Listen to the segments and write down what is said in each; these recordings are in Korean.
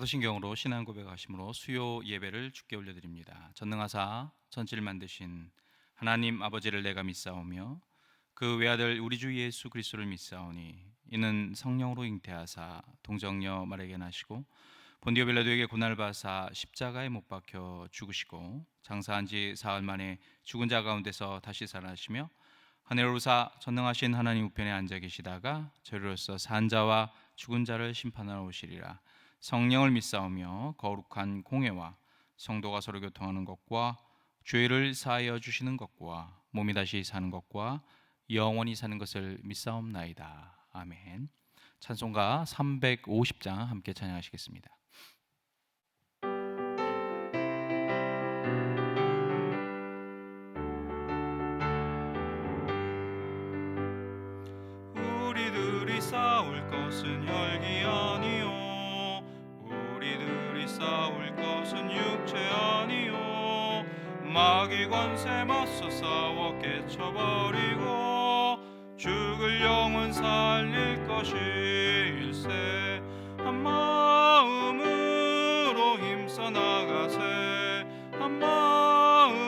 사도신경으로 신앙 고백하심으로 수요 예배를 주께 올려드립니다. 전능하사 천지를 만드신 하나님 아버지를 내가 믿사오며 그 외아들 우리 주 예수 그리스도를 믿사오니 이는 성령으로 잉태하사 동정녀 마리아에게 나시고 본디오 빌라도에게 고난을 받으사 십자가에 못 박혀 죽으시고 장사한 지 사흘 만에 죽은 자 가운데서 다시 살아나시며 하늘로 오르사 전능하신 하나님 우편에 앉아 계시다가 저리로서 산 자와 죽은 자를 심판하러 오시리라. 성령을 믿사오며 거룩한 공회와 성도가 서로 교통하는 것과 죄를 사하여 주시는 것과 몸이 다시 사는 것과 영원히 사는 것을 믿사옵나이다. 아멘. 찬송가 350장 함께 찬양하시겠습니다. 우리들이 싸울 것은 혈기 아니요 우리들이 싸울 것은 육체 아니요 마귀 권세 맞서 싸워 깨쳐버리고 죽을 영혼 살릴 것일세. 한 마음으로 힘써 나가세. 한 마음으로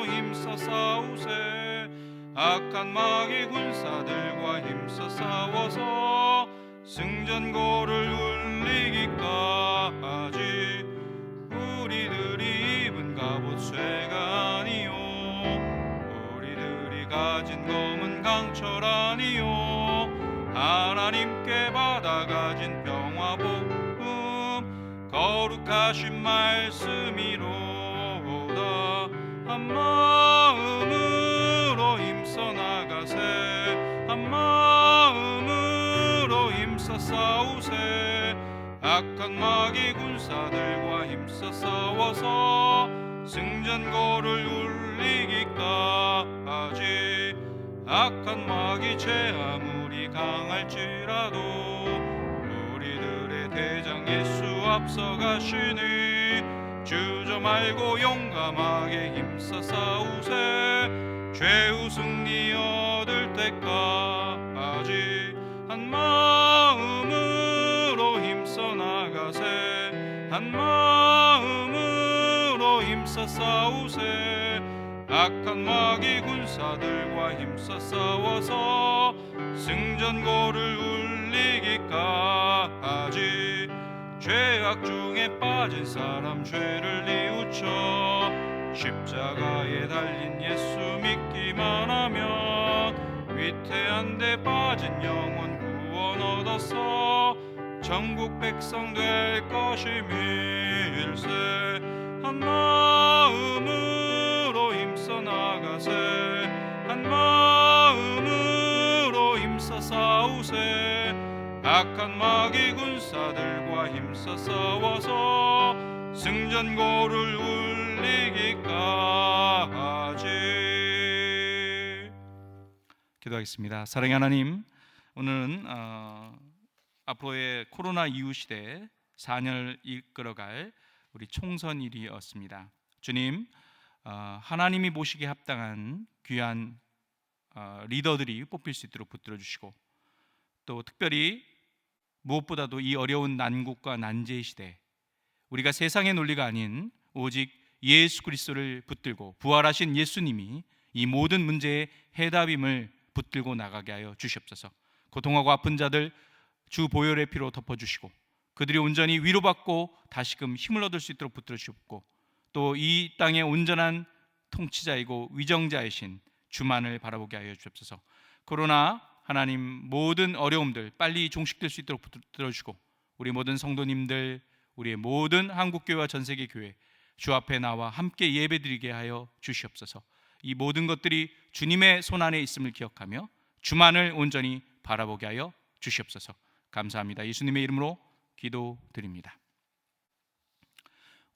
힘써 싸우세. 악한 마귀 군사들과 힘써 싸워서 승전고를 울리기까지. 우리들이 입은 갑옷 쇠가 아니요 우리들이 가진 검은 강철 아니요 하나님께 받아가진 평화 복음 거룩하신 말씀이로다. 한 마음으로 힘써 나가세. 한 마음으로 힘써 싸우세. 악한 마귀 군사들과 힘써 싸워서 승전고를 울리기까지. 악한 마귀 죄 아무리 강할지라도 우리들의 대장 예수 앞서가시니 주저 말고 용감하게 힘써 싸우세. 최후 승리 얻을 때까지. 한 마음으로 힘써 나가세. 한 마음으로 힘써 싸우세. 악한 마귀 군사들과 힘써 싸워서 승전고를 울리기까지. 죄악 중에 빠진 사람 죄를 뉘우쳐 십자가에 달린 예수 믿기만 하면 위태한 데 빠진 영혼 구원 얻어서 전국 백성 될 것임일세. 한 마음으로 힘써 나가세. 한 마음으로 힘써 싸우세. 악한 마귀 군사들과 힘써 싸워서 승전고를 울리기까지. 기도하겠습니다. 사랑의 하나님, 오늘은 앞으로의 코로나 이후 시대 4년을 이끌어갈 우리 총선일이었습니다. 주님, 하나님이 모시기에 합당한 귀한 리더들이 뽑힐 수 있도록 붙들어 주시고, 또 특별히 무엇보다도 이 어려운 난국과 난제의 시대, 우리가 세상의 논리가 아닌 오직 예수 그리스도를 붙들고 부활하신 예수님이 이 모든 문제의 해답임을 붙들고 나가게 하여 주시옵소서. 고통하고 아픈 자들 주 보혈의 피로 덮어주시고 그들이 온전히 위로받고 다시금 힘을 얻을 수 있도록 붙들어 주옵고, 또 이 땅의 온전한 통치자이고 위정자이신 주만을 바라보게 하여 주옵소서. 코로나 하나님 모든 어려움들 빨리 종식될 수 있도록 붙들어 주시고, 우리 모든 성도님들, 우리의 모든 한국교회와 전세계 교회 주 앞에 나와 함께 예배드리게 하여 주시옵소서. 이 모든 것들이 주님의 손안에 있음을 기억하며 주만을 온전히 바라보게 하여 주시옵소서. 감사합니다. 예수님의 이름으로 기도드립니다.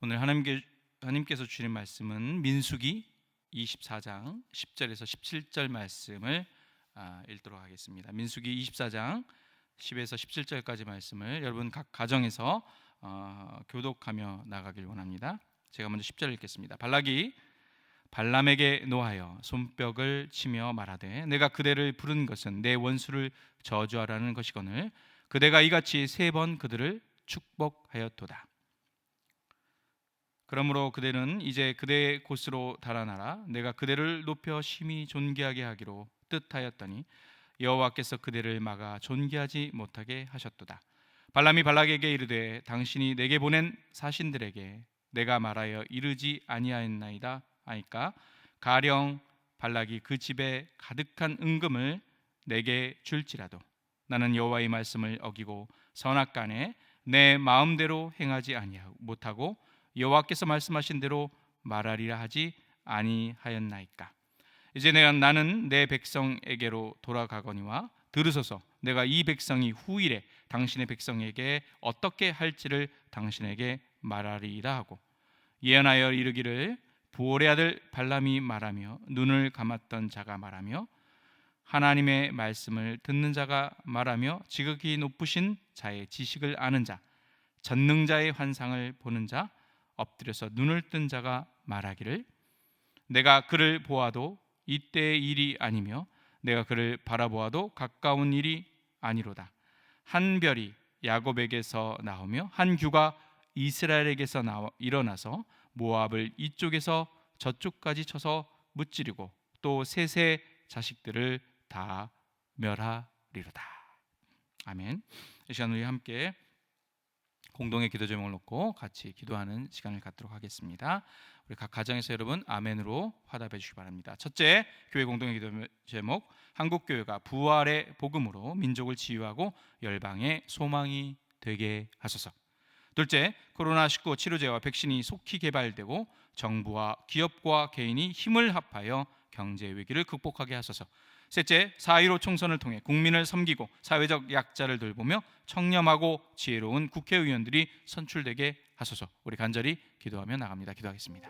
오늘 하나님께서 주신 말씀은 민수기 24장 10절에서 17절 말씀을 읽도록 하겠습니다. 민수기 24장 10에서 17절까지 말씀을 여러분 각 가정에서 교독하며 나가길 원합니다. 제가 먼저 10절 읽겠습니다. 발락이 발람에게 노하여 손뼉을 치며 말하되 내가 그대를 부른 것은 내 원수를 저주하라는 것이거늘 그대가 이같이 3번 그들을 축복하였도다. 그러므로 그대는 이제 그대의 곳으로 달아나라. 내가 그대를 높여 심히 존귀하게 하기로 뜻하였더니 여호와께서 그대를 막아 존귀하지 못하게 하셨도다. 발람이 발락에게 이르되 당신이 내게 보낸 사신들에게 내가 말하여 이르지 아니하였나이다 하니까 가령 발락이 그 집에 가득한 은금을 내게 줄지라도 나는 여호와의 말씀을 어기고 선악간에 내 마음대로 행하지 못하고 여호와께서 말씀하신 대로 말하리라 하지 아니하였나이까. 이제 나는 내 백성에게로 돌아가거니와 들으소서. 내가 이 백성이 후일에 당신의 백성에게 어떻게 할지를 당신에게 말하리이다 하고 예언하여 이르기를 부올의 아들 발람이 말하며 눈을 감았던 자가 말하며 하나님의 말씀을 듣는 자가 말하며 지극히 높으신 자의 지식을 아는 자 전능자의 환상을 보는 자 엎드려서 눈을 뜬 자가 말하기를 내가 그를 보아도 이때의 일이 아니며 내가 그를 바라보아도 가까운 일이 아니로다. 한 별이 야곱에게서 나오며 한 규가 이스라엘에게서 일어나서 모압을 이쪽에서 저쪽까지 쳐서 무찌르고 또 셋의 자식들을 다 멸하리로다. 아멘. 이 시간 우리 함께 공동의 기도 제목을 놓고 같이 기도하는 시간을 갖도록 하겠습니다. 우리 각 가정에서 여러분 아멘으로 화답해 주시기 바랍니다. 첫째, 교회 공동의 기도 제목, 한국교회가 부활의 복음으로 민족을 치유하고 열방의 소망이 되게 하소서. 둘째, 코로나19 치료제와 백신이 속히 개발되고 정부와 기업과 개인이 힘을 합하여 경제 위기를 극복하게 하소서. 셋째, 4.15 총선을 통해 국민을 섬기고 사회적 약자를 돌보며 청렴하고 지혜로운 국회의원들이 선출되게 하소서. 우리 간절히 기도하며 나갑니다. 기도하겠습니다.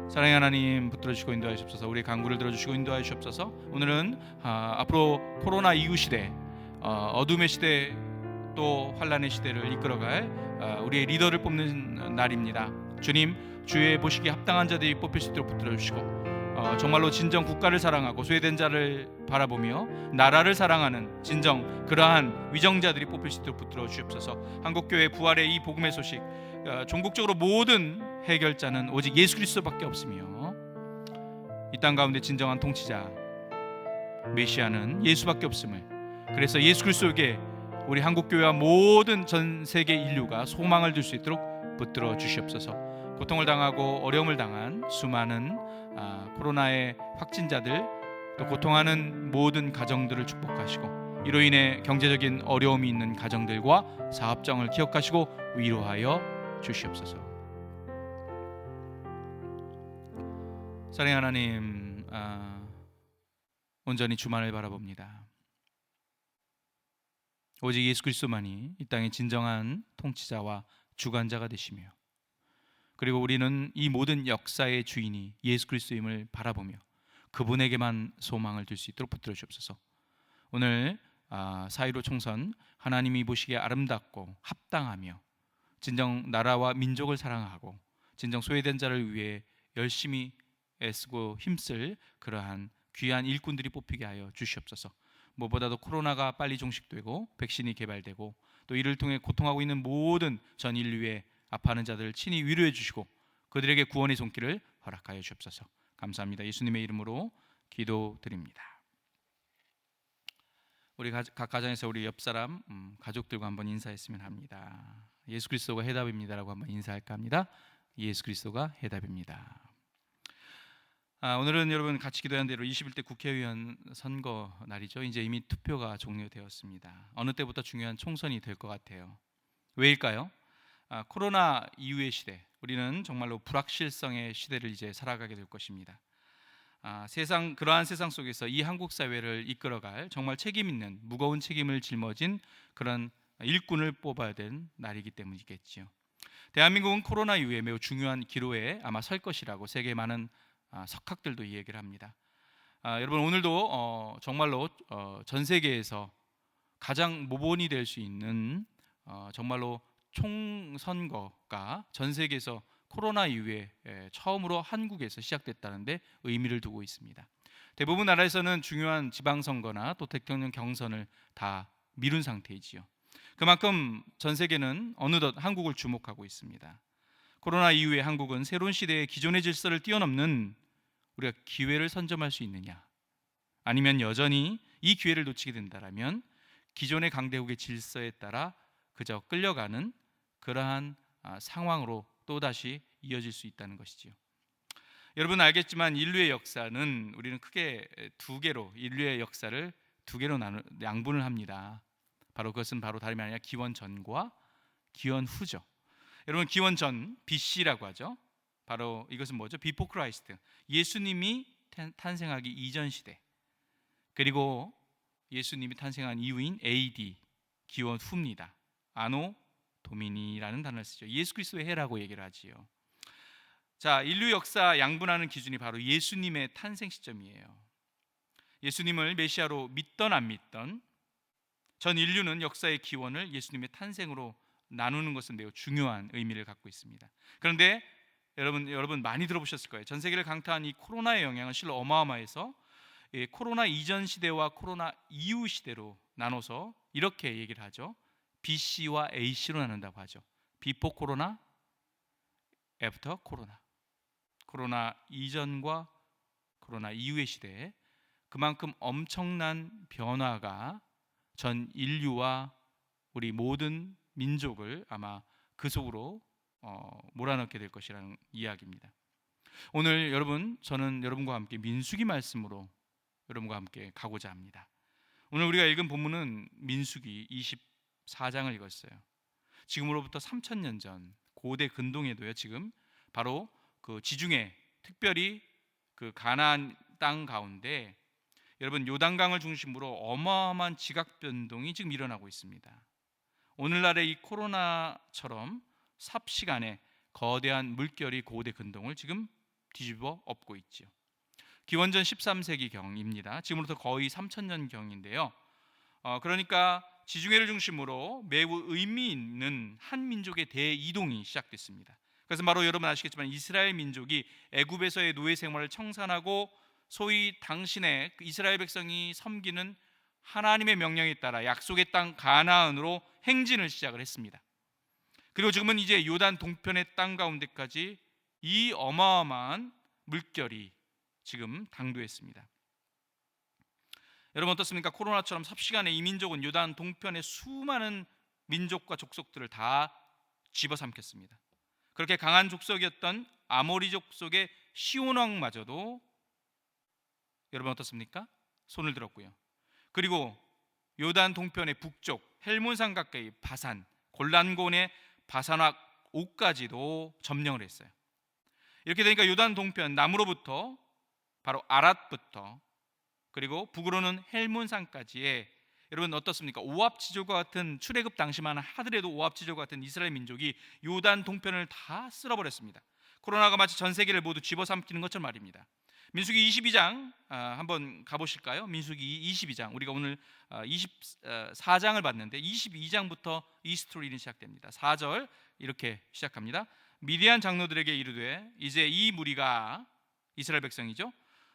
사랑의 하나님, 붙들어 주시고 인도하여 주옵소서. 우리의 간구를 들어주시고 인도하여 주옵소서. 오늘은 앞으로 코로나 이후 시대, 어둠의 시대 또 환란의 시대를 이끌어갈 우리의 리더를 뽑는 날입니다. 주님, 주의 보시기에 합당한 자들이 뽑힐 수 있도록 붙들어 주시고 정말로 진정 국가를 사랑하고 소외된 자를 바라보며 나라를 사랑하는 진정 그러한 위정자들이 뽑힐 수 있도록 붙들어 주옵소서. 한국교회 부활의 이 복음의 소식, 전국적으로 모든 해결자는 오직 예수 그리스도밖에 없으며 이 땅 가운데 진정한 통치자 메시아는 예수밖에 없음을, 그래서 예수 그리스도에게 우리 한국교회와 모든 전 세계 인류가 소망을 둘 수 있도록 붙들어 주시옵소서. 고통을 당하고 어려움을 당한 수많은 코로나의 확진자들, 또 고통하는 모든 가정들을 축복하시고 이로 인해 경제적인 어려움이 있는 가정들과 사업장을 기억하시고 위로하여 주시옵소서. 사랑의 하나님, 온전히 주만을 바라봅니다. 오직 예수 그리스도만이 이 땅의 진정한 통치자와 주관자가 되시며, 그리고 우리는 이 모든 역사의 주인이 예수 그리스도임을 바라보며 그분에게만 소망을 둘 수 있도록 붙들어 주옵소서. 오늘 4.15 총선, 하나님이 보시기에 아름답고 합당하며 진정 나라와 민족을 사랑하고 진정 소외된 자를 위해 열심히 애쓰고 힘쓸 그러한 귀한 일꾼들이 뽑히게 하여 주시옵소서. 무엇보다도 코로나가 빨리 종식되고 백신이 개발되고 또 이를 통해 고통하고 있는 모든 전 인류의 아파하는 자들을 친히 위로해 주시고 그들에게 구원의 손길을 허락하여 주옵소서. 감사합니다. 예수님의 이름으로 기도드립니다. 우리 각 가정에서 우리 옆 사람 가족들과 한번 인사했으면 합니다. 예수 그리스도가 해답입니다라고 한번 인사할까 합니다. 예수 그리스도가 해답입니다. 오늘은 여러분 같이 기도한 대로 21대 국회의원 선거 날이죠. 이제 이미 투표가 종료되었습니다. 어느 때보다 중요한 총선이 될 것 같아요. 왜일까요? 코로나 이후의 시대, 우리는 정말로 불확실성의 시대를 이제 살아가게 될 것입니다. 그러한 세상 속에서 이 한국 사회를 이끌어갈 정말 책임 있는 무거운 책임을 짊어진 그런 일꾼을 뽑아야 되는 날이기 때문이겠지요. 대한민국은 코로나 이후에 매우 중요한 기로에 아마 설 것이라고 세계 많은 석학들도 이 얘기를 합니다. 여러분, 오늘도 정말로 전 세계에서 가장 모범이 될 수 있는 정말로 총선거가 전 세계에서 코로나 이후에 처음으로 한국에서 시작됐다는데 의미를 두고 있습니다. 대부분 나라에서는 중요한 지방선거나 또 대통령 경선을 다 미룬 상태이지요. 그만큼 전 세계는 어느덧 한국을 주목하고 있습니다. 코로나 이후에 한국은 새로운 시대의 기존의 질서를 뛰어넘는 우리가 기회를 선점할 수 있느냐, 아니면 여전히 이 기회를 놓치게 된다면 기존의 강대국의 질서에 따라 그저 끌려가는 그러한 상황으로 또다시 이어질 수 있다는 것이지요. 여러분 알겠지만 인류의 역사는 우리는 크게 인류의 역사를 두 개로 양분을 합니다. 바로 그것은 다름이 아니라 기원 전과 기원 후죠. 여러분 기원 전 BC라고 하죠. 바로 이것은 뭐죠? 비포 크라이스트, 예수님이 탄생하기 이전 시대. 그리고 예수님이 탄생한 이후인 AD, 기원 후입니다. 아노 도미니라는 단어를 쓰죠. 예수 그리스도의 해라고 얘기를 하지요. 자, 인류 역사 양분하는 기준이 바로 예수님의 탄생 시점이에요. 예수님을 메시아로 믿던 안 믿던 전 인류는 역사의 기원을 예수님의 탄생으로 나누는 것은 매우 중요한 의미를 갖고 있습니다. 그런데 여러분 많이 들어보셨을 거예요. 전 세계를 강타한 이 코로나의 영향은 실로 어마어마해서 코로나 이전 시대와 코로나 이후 시대로 나눠서 이렇게 얘기를 하죠. BC와 AC로 나눈다고 하죠. 비포 코로나, 애프터 코로나. 코로나 이전과 코로나 이후의 시대에 그만큼 엄청난 변화가 전 인류와 우리 모든 민족을 아마 그 속으로 몰아넣게 될 것이라는 이야기입니다. 오늘 저는 여러분과 함께 민수기 말씀으로 여러분과 함께 가고자 합니다. 오늘 우리가 읽은 본문은 민수기 24장을 읽었어요. 지금으로부터 3000년 전 고대 근동에도요, 지금 바로 그 지중해, 특별히 그 가나안 땅 가운데 여러분 요단강을 중심으로 어마어마한 지각 변동이 지금 일어나고 있습니다. 오늘날의 이 코로나처럼 삽시간에 거대한 물결이 고대 근동을 지금 뒤집어 엎고 있지요. 기원전 13세기 경입니다. 지금으로부터 거의 3000년 경인데요. 그러니까 지중해를 중심으로 매우 의미 있는 한 민족의 대이동이 시작됐습니다. 그래서 바로 여러분 아시겠지만 이스라엘 민족이 애굽에서의 노예 생활을 청산하고 소위 당신의 이스라엘 백성이 섬기는 하나님의 명령에 따라 약속의 땅 가나안으로 행진을 시작을 했습니다. 그리고 지금은 이제 요단 동편의 땅 가운데까지 이 어마어마한 물결이 지금 당도했습니다. 여러분 어떻습니까? 코로나처럼 삽시간에 이 민족은 요단 동편의 수많은 민족과 족속들을 다 집어삼켰습니다. 그렇게 강한 족속이었던 아모리 족속의 시온 왕마저도 여러분 어떻습니까? 손을 들었고요. 그리고 요단 동편의 북쪽 헬몬산 가까이 바산, 골란곤의 바산악 옥까지도 점령을 했어요. 이렇게 되니까 요단 동편 남으로부터 바로 아랏부터 그리고 북으로는 헬몬산까지의 여러분 어떻습니까? 오합지졸과 같은 출애굽 당시만 하더라도 오합지졸과 같은 이스라엘 민족이 요단 동편을 다 쓸어버렸습니다. 코로나가 마치 전 세계를 모두 집어삼키는 것처럼 말입니다. 민수기 22장 한번 가보실까요? 민수기 22장 우리가 오늘 24장을 봤는데 22장부터 이 스토리는 시작됩니다. 4절 이렇게 시작합니다. 미디안 장로들에게 이르되 이제 이 무리가 이스라엘 백성이죠.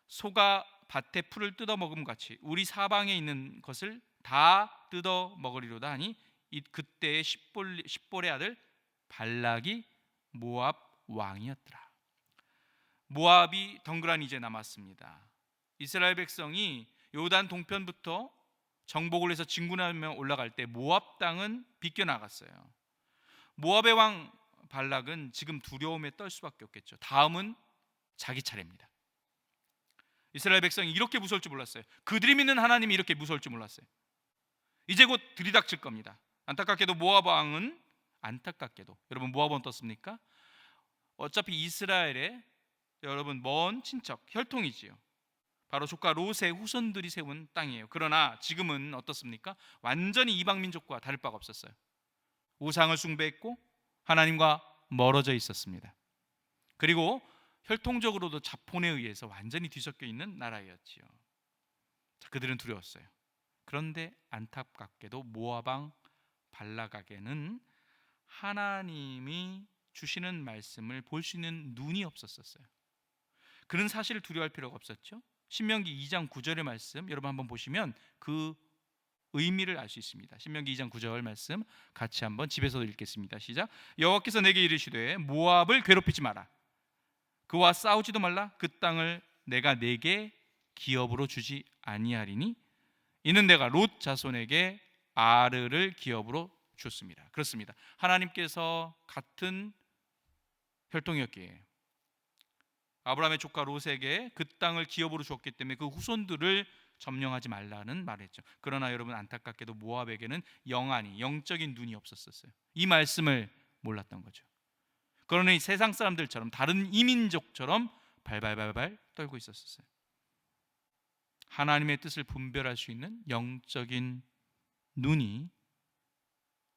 소가 밭에 풀을 뜯어 먹음 같이 우리 사방에 있는 것을 다 뜯어 먹으리로다 하니 그때의 십볼의 아들 발락이 모압 왕이었더라. 모압이 덩그러니 이제 남았습니다. 이스라엘 백성이 요단 동편부터 정복을 해서 진군하며 올라갈 때 모압 땅은 비껴나갔어요. 모압의 왕 발락은 지금 두려움에 떨 수밖에 없겠죠. 다음은 자기 차례입니다. 이스라엘 백성이 이렇게 무서울 줄 몰랐어요. 그들이 믿는 하나님이 이렇게 무서울 줄 몰랐어요. 이제 곧 들이닥칠 겁니다. 안타깝게도 모압 왕은 여러분 모압은 어떻습니까? 어차피 이스라엘의 여러분 먼 친척 혈통이지요. 바로 조카 롯의 후손들이 세운 땅이에요. 그러나 지금은 어떻습니까? 완전히 이방 민족과 다를 바가 없었어요. 우상을 숭배했고 하나님과 멀어져 있었습니다. 그리고 혈통적으로도 자폰에 의해서 완전히 뒤섞여 있는 나라였지요. 그들은 두려웠어요. 그런데 안타깝게도 모압 왕 발락에게는 하나님이 주시는 말씀을 볼 수 있는 눈이 없었어요. 그는 사실 두려워할 필요가 없었죠. 신명기 2장 9절의 말씀 여러분 한번 보시면 그 의미를 알 수 있습니다. 신명기 2장 9절 말씀 같이 한번 집에서도 읽겠습니다. 시작. 여호와께서 내게 이르시되 모압을 괴롭히지 마라. 그와 싸우지도 말라. 그 땅을 내가 내게 기업으로 주지 아니하리니 이는 내가 롯 자손에게 아르를 기업으로 줬습니다. 그렇습니다. 하나님께서 같은 혈통이었기에 아브라함의 조카 롯에게 그 땅을 기업으로 줬기 때문에 그 후손들을 점령하지 말라는 말을 했죠. 그러나 여러분, 안타깝게도 모압에게는 영적인 눈이 없었어요. 이 말씀을 몰랐던 거죠. 그러니 세상 사람들처럼, 다른 이민족처럼 발발발발 떨고 있었어요. 하나님의 뜻을 분별할 수 있는 영적인 눈이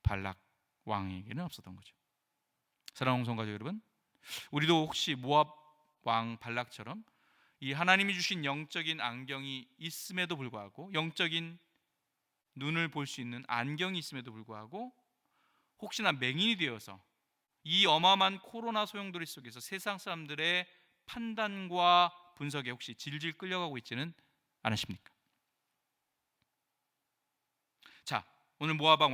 발락 왕에게는 없었던 거죠. 사랑하는 성가족 여러분, 우리도 혹시 모압 왕 발락처럼 이 하나님이 주신 영적인 안경이 있음에도 불구하고, 영적인 눈을 볼 수 있는 안경이 있음에도 불구하고 혹시나 맹인이 되어서 이 어마어마한 코로나 소용돌이 속에서 세상 사람들의 판단과 분석에 혹시 질질 끌려가고 있지는 않으십니까? 자, 오늘 모압 왕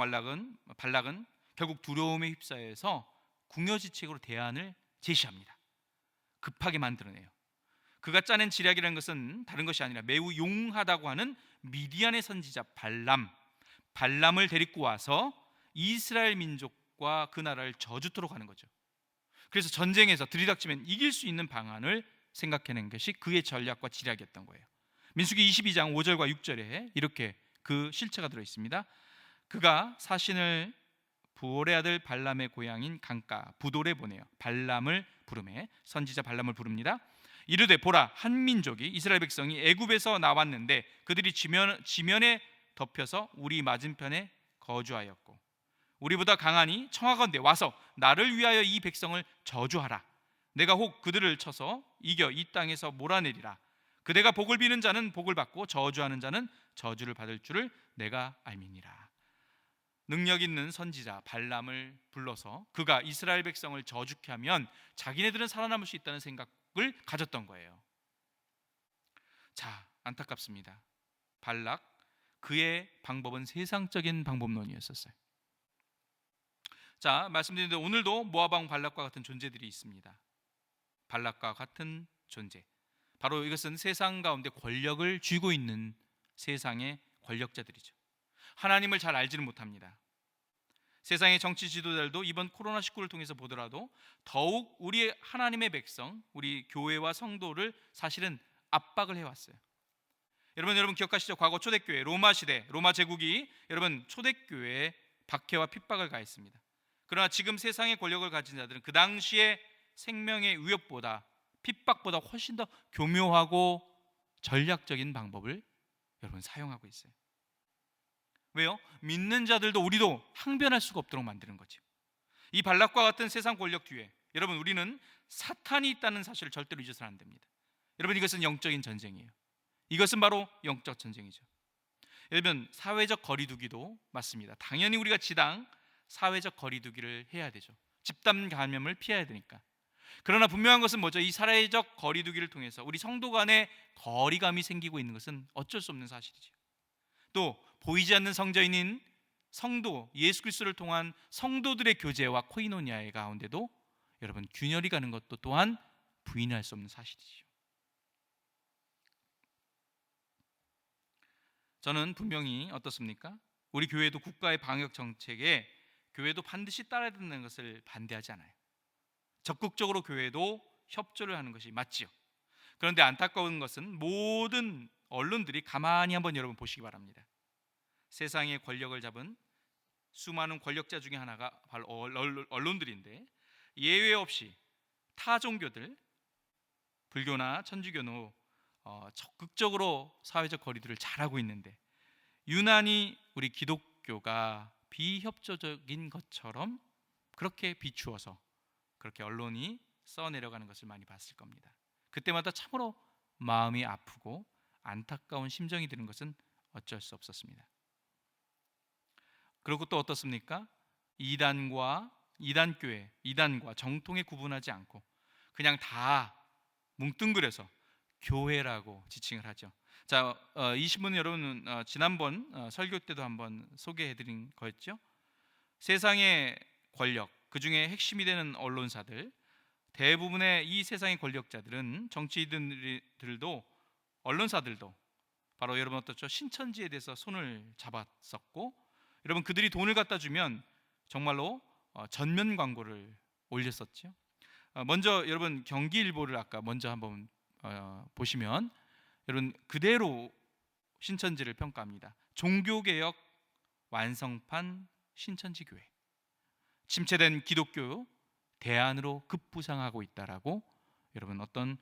발락은 결국 두려움에 휩싸여서 궁여지책으로 대안을 제시합니다. 급하게 만들어내요. 그가 짜낸 지략이라는 것은 다른 것이 아니라 매우 용하다고 하는 미디안의 선지자 발람을 데리고 와서 이스라엘 민족과 그 나라를 저주토록 하는 거죠. 그래서 전쟁에서 들이닥치면 이길 수 있는 방안을 생각해낸 것이 그의 전략과 지략이었던 거예요. 민수기 22장 5절과 6절에 이렇게 그 실체가 들어있습니다. 그가 사신을 부올의 아들 발람의 고향인 강가 부돌에 보내요. 발람을 부르매, 선지자 발람을 부릅니다. 이르되 보라, 한 민족이, 이스라엘 백성이 애굽에서 나왔는데 그들이 지면에 덮여서 우리 맞은편에 거주하였고 우리보다 강하니 청하건대 와서 나를 위하여 이 백성을 저주하라. 내가 혹 그들을 쳐서 이겨 이 땅에서 몰아내리라. 그대가 복을 비는 자는 복을 받고 저주하는 자는 저주를 받을 줄을 내가 알미니라. 능력 있는 선지자 발람을 불러서 그가 이스라엘 백성을 저주케 하면 자기네들은 살아남을 수 있다는 생각을 가졌던 거예요. 자, 안타깝습니다. 발락, 그의 방법은 세상적인 방법론이었어요. 자, 말씀드렸는데 오늘도 모압 왕 발락과 같은 존재들이 있습니다. 발락과 같은 존재, 바로 이것은 세상 가운데 권력을 쥐고 있는 세상의 권력자들이죠. 하나님을 잘 알지는 못합니다. 세상의 정치 지도자들도 이번 코로나19를 통해서 보더라도 더욱 우리 하나님의 백성, 우리 교회와 성도를 사실은 압박을 해왔어요. 여러분 기억하시죠? 과거 초대교회, 로마 시대, 로마 제국이 여러분 초대교회에 박해와 핍박을 가했습니다. 그러나 지금 세상의 권력을 가진 자들은 그 당시의 생명의 위협보다, 핍박보다 훨씬 더 교묘하고 전략적인 방법을 여러분 사용하고 있어요. 왜요? 믿는 자들도 우리도 항변할 수가 없도록 만드는 거죠. 이 발락과 같은 세상 권력 뒤에 여러분, 우리는 사탄이 있다는 사실을 절대로 잊어서는 안 됩니다. 여러분, 이것은 영적인 전쟁이에요. 이것은 바로 영적 전쟁이죠. 여러분, 사회적 거리두기도 맞습니다. 당연히 우리가 지당 사회적 거리두기를 해야 되죠. 집단 감염을 피해야 되니까. 그러나 분명한 것은 뭐죠? 이 사회적 거리두기를 통해서 우리 성도 간의 거리감이 생기고 있는 것은 어쩔 수 없는 사실이죠. 또 보이지 않는 성전인 성도, 예수 그리스도를 통한 성도들의 교제와 코이노니아의 가운데도 여러분 균열이 가는 것도 또한 부인할 수 없는 사실이죠. 저는 분명히 어떻습니까? 우리 교회도 국가의 방역 정책에 교회도 반드시 따라야 된다는 것을 반대하지 않아요. 적극적으로 교회도 협조를 하는 것이 맞지요. 그런데 안타까운 것은 모든 언론들이 가만히 한번 여러분 보시기 바랍니다. 세상의 권력을 잡은 수많은 권력자 중에 하나가 바로 언론들인데, 예외 없이 타 종교들, 불교나 천주교는 적극적으로 사회적 거리두기를 잘하고 있는데 유난히 우리 기독교가 비협조적인 것처럼 그렇게 비추어서 그렇게 언론이 써내려가는 것을 많이 봤을 겁니다. 그때마다 참으로 마음이 아프고 안타까운 심정이 드는 것은 어쩔 수 없었습니다. 그리고 또 어떻습니까? 이단과 정통에 구분하지 않고 그냥 다 뭉뚱그려서 교회라고 지칭을 하죠. 자, 이 신문 여러분 지난번 설교 때도 한번 소개해드린 거였죠. 세상의 권력, 그 중에 핵심이 되는 언론사들, 대부분의 이 세상의 권력자들은 정치인들도 언론사들도 바로 여러분 어떻죠? 신천지에 대해서 손을 잡았었고, 여러분 그들이 돈을 갖다 주면 정말로 전면 광고를 올렸었죠. 먼저 여러분 경기일보를 아까 먼저 한번 보시면 여러분 그대로 신천지를 평가합니다. 종교개혁 완성판 신천지 교회, 침체된 기독교 대안으로 급부상하고 있다라고 여러분 어떤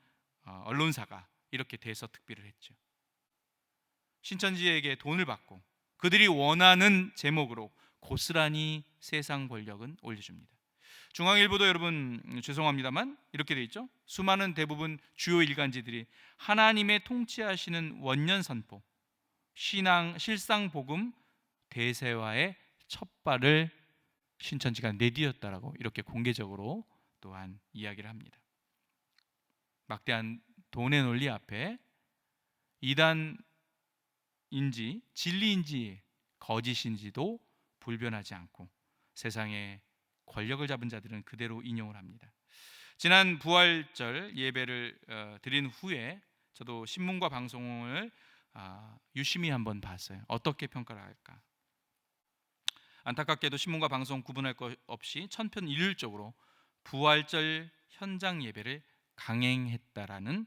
언론사가 이렇게 대서특필을 했죠. 신천지에게 돈을 받고 그들이 원하는 제목으로 고스란히 세상 권력은 올려줍니다. 중앙일보도 여러분 죄송합니다만 이렇게 돼 있죠. 수많은 대부분 주요 일간지들이 하나님의 통치하시는 원년 선포, 실상 복음 대세화의 첫발을 신천지가 내디뎠다라고 이렇게 공개적으로 또한 이야기를 합니다. 막대한 돈의 논리 앞에 이단인지 진리인지 거짓인지도 불변하지 않고 세상에 권력을 잡은 자들은 그대로 인용을 합니다. 지난 부활절 예배를 드린 후에 저도 신문과 방송을 유심히 한번 봤어요. 어떻게 평가를 할까? 안타깝게도 신문과 방송 구분할 것 없이 천편일률적으로 부활절 현장 예배를 강행했다라는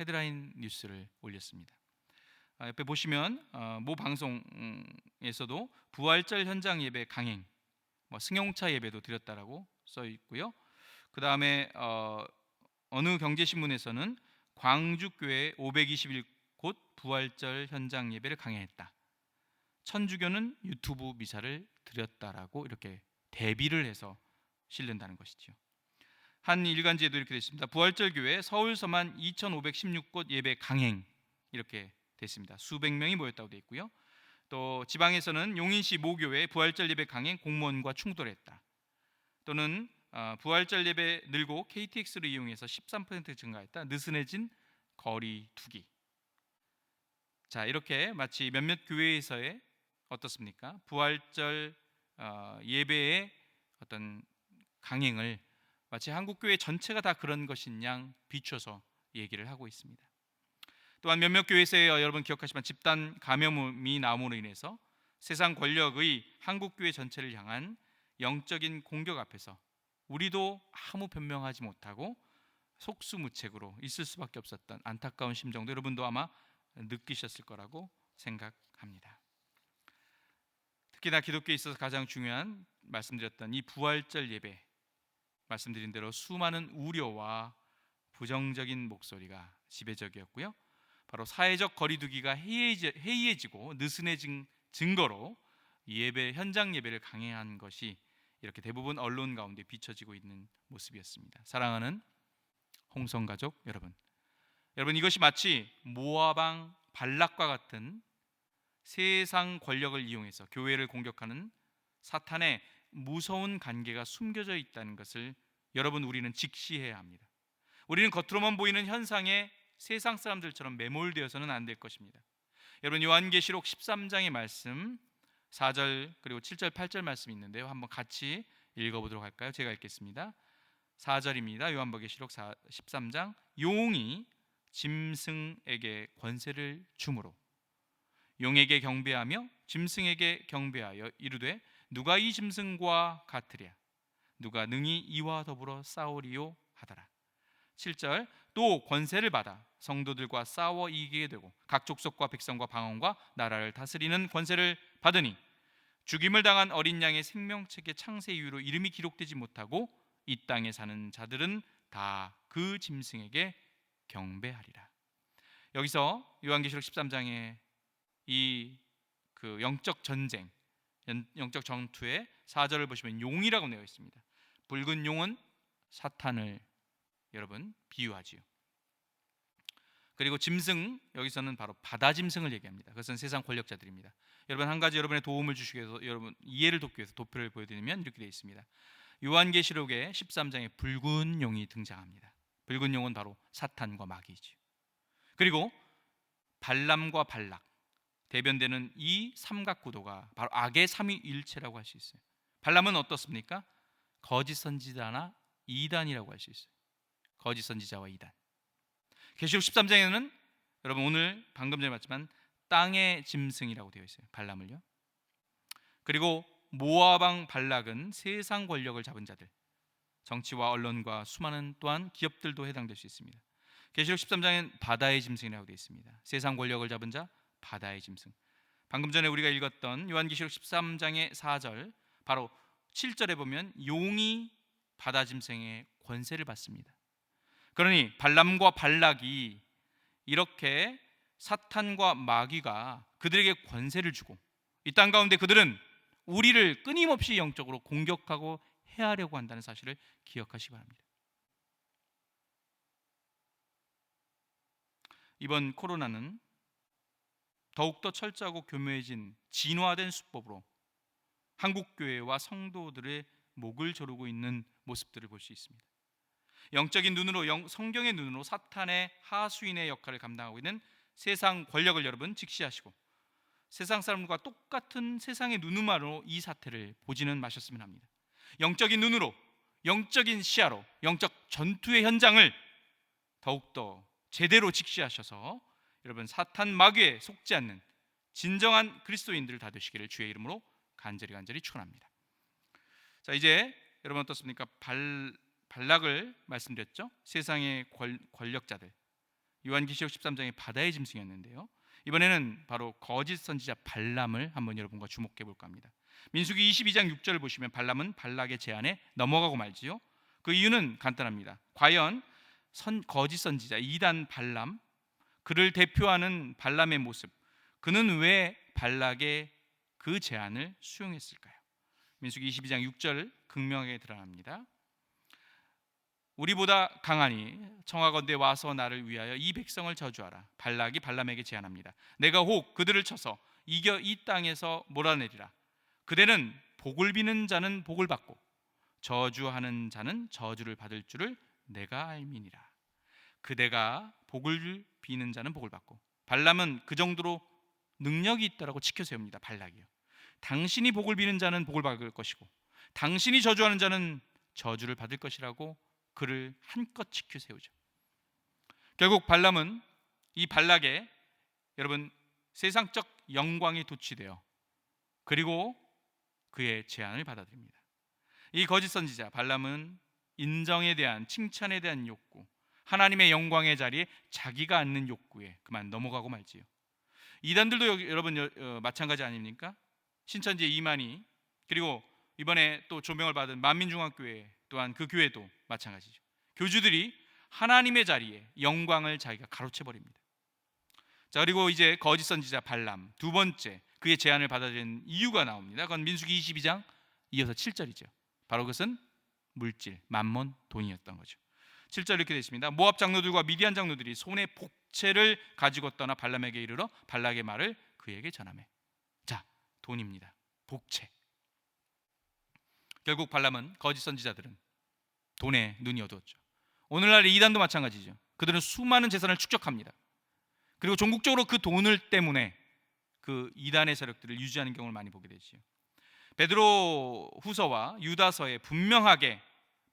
헤드라인 뉴스를 올렸습니다. 옆에 보시면 모 방송에서도 부활절 현장 예배 강행, 승용차 예배도 드렸다라고 써 있고요. 그 다음에 어느 경제신문에서는 광주교회 521곳 부활절 현장 예배를 강행했다. 천주교는 유튜브 미사를 드렸다라고 이렇게 대비를 해서 실른다는 것이죠. 한 일간지에도 이렇게 됐습니다. 부활절 교회 서울서만 2,516곳 예배 강행 이렇게 됐습니다. 수백 명이 모였다고 되어 있고요. 또 지방에서는 용인시 모교회 부활절 예배 강행 공무원과 충돌했다. 또는 부활절 예배 늘고 KTX를 이용해서 13% 증가했다. 느슨해진 거리 두기. 자, 이렇게 마치 몇몇 교회에서의 어떻습니까? 부활절 예배의 어떤 강행을 마치 한국교회 전체가 다 그런 것인 양 비춰서 얘기를 하고 있습니다. 또한 몇몇 교회에서 여러분 기억하시지만 집단 감염이 나옴으로 인해서 세상 권력의 한국교회 전체를 향한 영적인 공격 앞에서 우리도 아무 변명하지 못하고 속수무책으로 있을 수밖에 없었던 안타까운 심정도 여러분도 아마 느끼셨을 거라고 생각합니다. 특히나 기독교에 있어서 가장 중요한 말씀드렸던 이 부활절 예배, 말씀드린 대로 수많은 우려와 부정적인 목소리가 지배적이었고요. 바로 사회적 거리두기가 해이해지고 느슨해진 증거로 예배 현장 예배를 강행한 것이 이렇게 대부분 언론 가운데 비춰지고 있는 모습이었습니다. 사랑하는 홍성가족 여러분, 이것이 마치 모아방 발락과 같은 세상 권력을 이용해서 교회를 공격하는 사탄의 무서운 관계가 숨겨져 있다는 것을 여러분 우리는 직시해야 합니다. 우리는 겉으로만 보이는 현상에 세상 사람들처럼 매몰되어서는 안 될 것입니다. 여러분 요한계시록 13장의 말씀 4절 그리고 7절 8절 말씀이 있는데요. 한번 같이 읽어보도록 할까요? 제가 읽겠습니다. 4절입니다. 요한계시록 13장 용이 짐승에게 권세를 주므로 용에게 경배하며 짐승에게 경배하여 이르되 누가 이 짐승과 같으랴 누가 능히 이와 더불어 싸우리요 하더라. 7절 또 권세를 받아 성도들과 싸워 이기게 되고 각 족속과 백성과 방언과 나라를 다스리는 권세를 받으니 죽임을 당한 어린 양의 생명책의 창세 이후로 이름이 기록되지 못하고 이 땅에 사는 자들은 다 그 짐승에게 경배하리라. 여기서 요한계시록 13장에 이 그 영적 전쟁, 영적 전투의 4절을 보시면 용이라고 되어 있습니다. 붉은 용은 사탄을 여러분 비유하지요. 그리고 짐승, 여기서는 바로 바다 짐승을 얘기합니다. 그것은 세상 권력자들입니다. 여러분 한 가지 여러분의 도움을 주시기 위해서 여러분 이해를 돕기 위해서 도표를 보여드리면 이렇게 되어 있습니다. 요한계시록의 13장에 붉은 용이 등장합니다. 붉은 용은 바로 사탄과 마귀이죠. 그리고 발람과 발락, 대변되는 이 삼각구도가 바로 악의 삼위일체라고 할 수 있어요. 발람은 어떻습니까? 거짓 선지자나 이단이라고 할 수 있어요. 거짓 선지자와 이단. 계시록 13장에는 여러분 오늘 방금 전에 봤지만 땅의 짐승이라고 되어 있어요. 발람을요. 그리고 모압 왕 발락은 세상 권력을 잡은 자들, 정치와 언론과 수많은 또한 기업들도 해당될 수 있습니다. 계시록 13장엔 바다의 짐승이라고 되어 있습니다. 세상 권력을 잡은 자, 바다의 짐승. 방금 전에 우리가 읽었던 요한계시록 13장의 4절, 바로 7절에 보면 용이 바다 짐승의 권세를 받습니다. 그러니 발람과 발락이 이렇게 사탄과 마귀가 그들에게 권세를 주고 이 땅 가운데 그들은 우리를 끊임없이 영적으로 공격하고 해하려고 한다는 사실을 기억하시기 바랍니다. 이번 코로나는 더욱더 철저하고 교묘해진 진화된 수법으로 한국교회와 성도들의 목을 조르고 있는 모습들을 볼 수 있습니다. 영적인 눈으로, 성경의 눈으로 사탄의 하수인의 역할을 감당하고 있는 세상 권력을 여러분 직시하시고 세상 사람과 똑같은 세상의 눈으로 이 사태를 보지는 마셨으면 합니다. 영적인 눈으로, 영적인 시야로, 영적 전투의 현장을 더욱더 제대로 직시하셔서 여러분 사탄 마귀에 속지 않는 진정한 그리스도인들을 다 되시기를 주의 이름으로 간절히 축원합니다. 자, 이제 여러분 어떻습니까? 발락을 말씀드렸죠. 세상의 권력자들, 요한계시록 13장의 바다의 짐승이었는데요. 이번에는 바로 거짓 선지자 발람을 한번 여러분과 주목해 볼까 합니다. 민수기 22장 6절을 보시면 발람은 발락의 제안에 넘어가고 말지요. 그 이유는 간단합니다. 과연 거짓 선지자 이단 발람, 그를 대표하는 발람의 모습, 그는 왜 발락의 그 제안을 수용했을까요? 민수기 22장 6절 극명하게 드러납니다. 우리보다 강하니 청하건대 와서 나를 위하여 이 백성을 저주하라. 발락이 발람에게 제안합니다. 내가 혹 그들을 쳐서 이겨 이 땅에서 몰아내리라. 그대는 복을 비는 자는 복을 받고 저주하는 자는 저주를 받을 줄을 내가 알미니라. 그대가 복을 비는 자는 복을 받고, 발람은 그 정도로 능력이 있다라고 지켜세웁니다. 발락이요. 당신이 복을 비는 자는 복을 받을 것이고 당신이 저주하는 자는 저주를 받을 것이라고 그를 한껏 지켜세우죠. 결국 발람은 이 발락에 여러분 세상적 영광이 도취되어 그리고 그의 제안을 받아들입니다. 이 거짓 선지자 발람은 인정에 대한, 칭찬에 대한 욕구, 하나님의 영광의 자리에 자기가 앉는 욕구에 그만 넘어가고 말지요. 이단들도 여러분 마찬가지 아닙니까? 신천지 이만희, 그리고 이번에 또 조명을 받은 만민중앙교회 또한 그 교회도 마찬가지죠. 교주들이 하나님의 자리에 영광을 자기가 가로채 버립니다. 자, 그리고 이제 거짓 선지자 발람, 두 번째 그의 제안을 받아들인 이유가 나옵니다. 그건 민수기 22장 이어서 7절이죠. 바로 그것은 물질, 만몬, 돈이었던 거죠. 7절 이렇게 되어 있습니다. 모압 장로들과 미디안 장로들이 손에 복채를 가지고 떠나 발람에게 이르러 발락의 말을 그에게 전하매. 자, 돈입니다. 복채. 결국 발람은, 거짓 선지자들은 돈에 눈이 어두웠죠. 오늘날 이단도 마찬가지죠. 그들은 수많은 재산을 축적합니다. 그리고 종국적으로 그 돈을 때문에 그 이단의 세력들을 유지하는 경우를 많이 보게 되죠. 베드로 후서와 유다서에 분명하게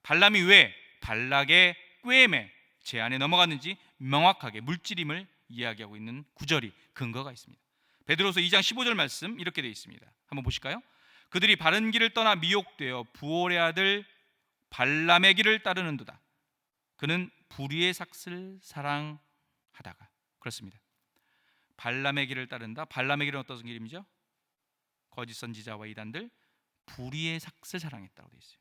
발람이 왜 발락의 꾀임에 제안에 넘어갔는지 명확하게 물질임을 이야기하고 있는 구절이, 근거가 있습니다. 베드로서 2장 15절 말씀 이렇게 되어 있습니다. 한번 보실까요? 그들이 바른 길을 떠나 미혹되어 부올의 아들 발람의 길을 따르는도다. 그는 불의의 삭슬 사랑하다가. 그렇습니다. 발람의 길을 따른다. 발람의 길은 어떤 길이죠? 거짓 선지자와 이단들 불의의 삭슬 사랑했다고 되어 있어요.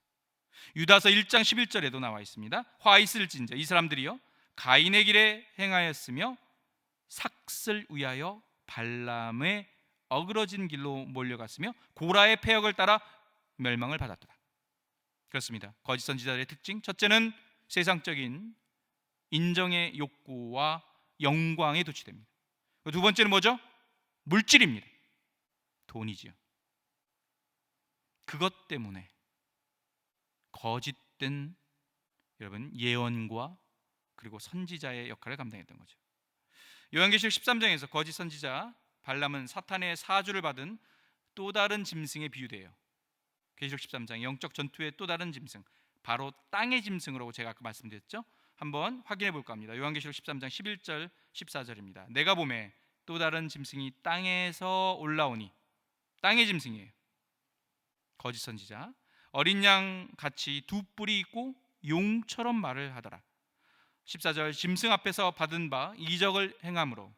유다서 1장 11절에도 나와 있습니다. 화 있을진저, 이 사람들이요 가인의 길에 행하였으며 삭슬 위하여 발람의 어그러진 길로 몰려갔으며 고라의 패역을 따라 멸망을 받았다. 그렇습니다. 거짓 선지자들의 특징, 첫째는 세상적인 인정의 욕구와 영광에 도취됩니다. 두 번째는 뭐죠? 물질입니다. 돈이지요. 그것 때문에 거짓된 여러분 예언과 그리고 선지자의 역할을 감당했던 거죠. 요한계시록 13장에서 거짓 선지자 발람은 사탄의 사주를 받은 또 다른 짐승에 비유돼요. 계시록 13장 영적 전투의 또 다른 짐승, 바로 땅의 짐승으로 제가 아까 말씀드렸죠. 한번 확인해 볼까 합니다. 요한계시록 13장 11절 14절입니다. 내가 보매 또 다른 짐승이 땅에서 올라오니, 땅의 짐승이에요. 거짓 선지자, 어린 양 같이 두 뿔이 있고 용처럼 말을 하더라. 14절 짐승 앞에서 받은 바 이적을 행함으로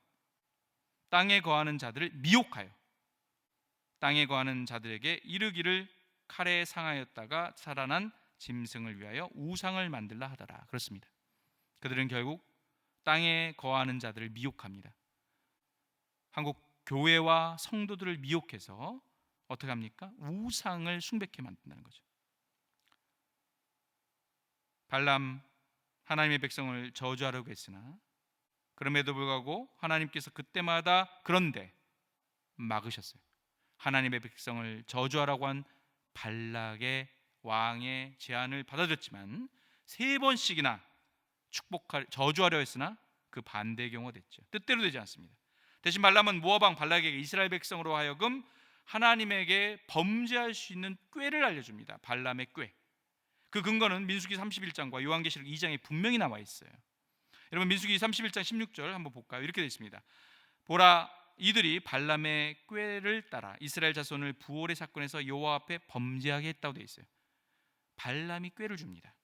땅에 거하는 자들을 미혹하여 땅에 거하는 자들에게 이르기를 칼에 상하였다가 살아난 짐승을 위하여 우상을 만들라 하더라. 그렇습니다. 그들은 결국 땅에 거하는 자들을 미혹합니다. 한국 교회와 성도들을 미혹해서 어떻게 합니까? 우상을 숭배케 만든다는 거죠. 발람 하나님의 백성을 저주하려고 했으나 그럼에도 불구하고 하나님께서 그때마다 그런데 막으셨어요. 하나님의 백성을 저주하라고 한 발락의 왕의 제안을 받아들였지만 3번씩이나 저주하려 했으나 그 반대의 경우가 됐죠. 뜻대로 되지 않습니다. 대신 발람은 모압 왕 발락에게 이스라엘 백성으로 하여금 하나님에게 범죄할 수 있는 꾀를 알려줍니다. 발람의 꾀. 그 근거는 민수기 31장과 요한계시록 2장에 분명히 나와 있어요. 여러분 민수기 31장 16절 한번 볼까요? 이렇게 되어 있습니다. 보라, 이들이 발람의 꾀를 따라 이스라엘 자손을 부올의 사건에서 여호와 앞에 범죄하게 했다고 되어 있어요. 발람이 꾀를 줍니다.